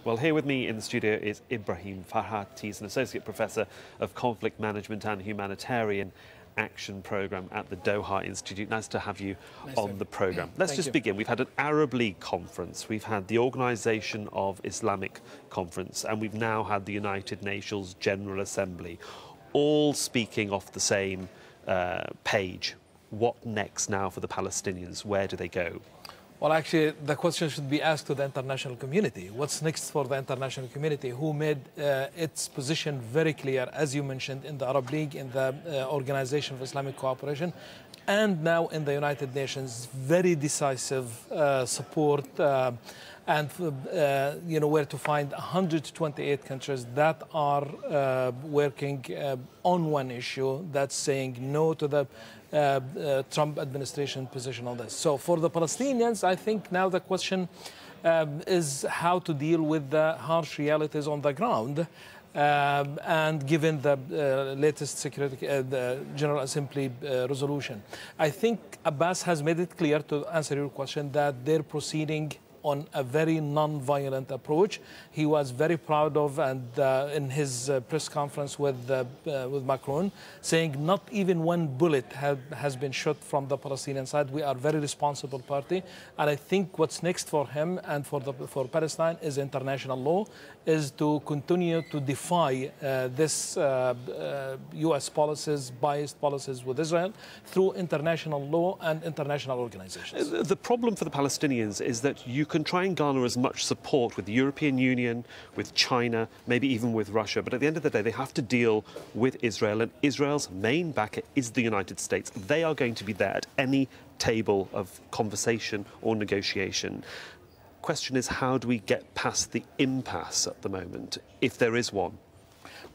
Well, here with me in the studio is Ibrahim Fraihat. He's an Associate Professor of Conflict Management and Humanitarian Action Programme at the Doha Institute. Nice to have you on the programme. Let's just begin. We've had an Arab League conference, we've had the Organisation of Islamic Conference, and we've now had the United Nations General Assembly, all speaking off the same page. What next now for the Palestinians? Where do they go? Well, actually, the question should be asked to the international community. What's next for the international community, who made its position very clear, as you mentioned, in the Arab League, in the Organization of Islamic Cooperation, and now in the United Nations, very decisive support, and you know, where to find 128 countries that are working on one issue, that's saying no to the Trump administration position on this. So for the Palestinians, I think now the question is how to deal with the harsh realities on the ground. And given the latest the General Assembly resolution, I think Abbas has made it clear, to answer your question, that they're proceeding on a very non-violent approach. He was very proud of, and in his press conference with Macron, saying not even one bullet has been shot from the Palestinian side. We are a very responsible party, and I think what's next for him and for Palestine is international law, is to continue to defy this U.S. policies, biased policies with Israel, through international law and international organizations. The problem for the Palestinians is that you can try and garner as much support with the European Union, with China, maybe even with Russia, but at the end of the day they have to deal with Israel, and Israel's main backer is the United States. They are going to be there at any table of conversation or negotiation. Question is, how do we get past the impasse at the moment, if there is one?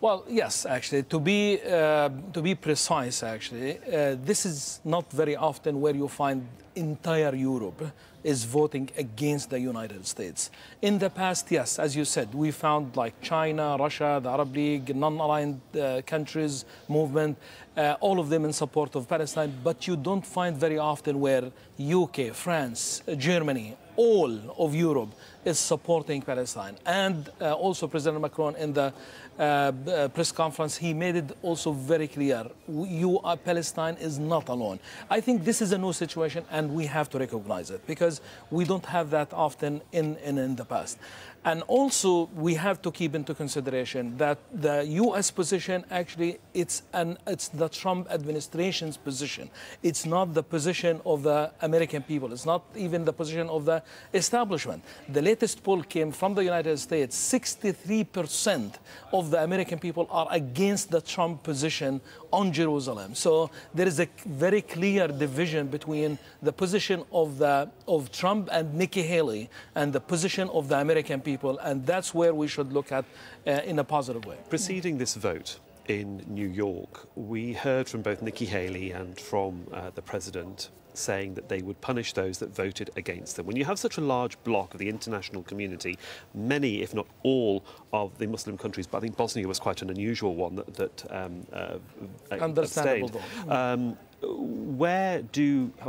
Well, yes, actually, to be precise, actually, this is not very often where you find entire Europe is voting against the United States. In the past, yes, as you said, we found like China, Russia, the Arab League, non-aligned countries movement, all of them in support of Palestine, but you don't find very often where UK, France, Germany, all of Europe is supporting Palestine. And also President Macron in the press conference, he made it also very clear, Palestine is not alone. I think this is a new situation and we have to recognize it, because we don't have that often in the past. And also we have to keep into consideration that the U.S. position, actually, it's the Trump administration's position. It's not the position of the American people. It's not even the position of the establishment. The latest poll came from the United States. 63% of the American people are against the Trump position on Jerusalem. So there is a very clear division between the position of Trump and Nikki Haley and the position of the American people, and that's where we should look at in a positive way. Preceding this vote in New York, we heard from both Nikki Haley and from the President saying that they would punish those that voted against them. When you have such a large bloc of the international community, many, if not all, of the Muslim countries, but I think Bosnia was quite an unusual one that Understandable.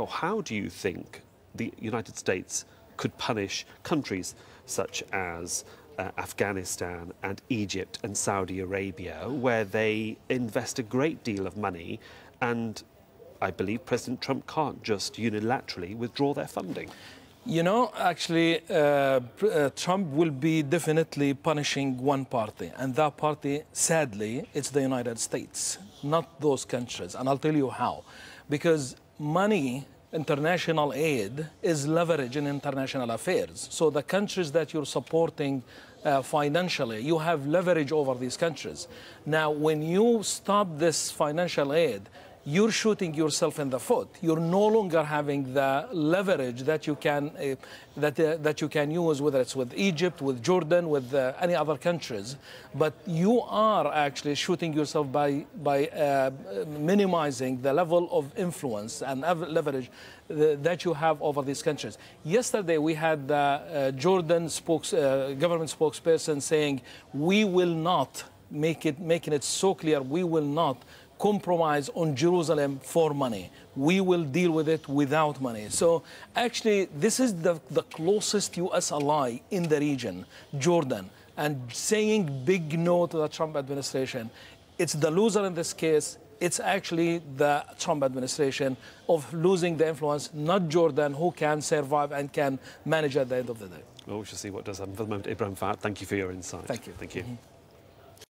How do you think the United States could punish countries such as Afghanistan and Egypt and Saudi Arabia, where they invest a great deal of money, and I believe President Trump can't just unilaterally withdraw their funding? You know, actually, Trump will be definitely punishing one party, and that party, sadly, it's the United States, not those countries. And I'll tell you how. Because money, international aid, is leverage in international affairs. So the countries that you're supporting financially, you have leverage over these countries. Now, when you stop this financial aid, you're shooting yourself in the foot. You're no longer having the leverage that you can that you can use, whether it's with Egypt, with Jordan, with any other countries. But you are actually shooting yourself by minimizing the level of influence and leverage that you have over these countries. Yesterday, we had the Jordan government spokesperson saying, we will not, making it so clear, we will not compromise on Jerusalem for money. We will deal with it without money. So actually, this is the closest U.S. ally in the region, Jordan, and saying big no to the Trump administration. It's the loser in this case. It's actually the Trump administration of losing the influence, not Jordan, who can survive and can manage at the end of the day. Well, we shall see what does happen. For the moment, Ibrahim Fraihat, thank you for your insight. Thank you. Thank you.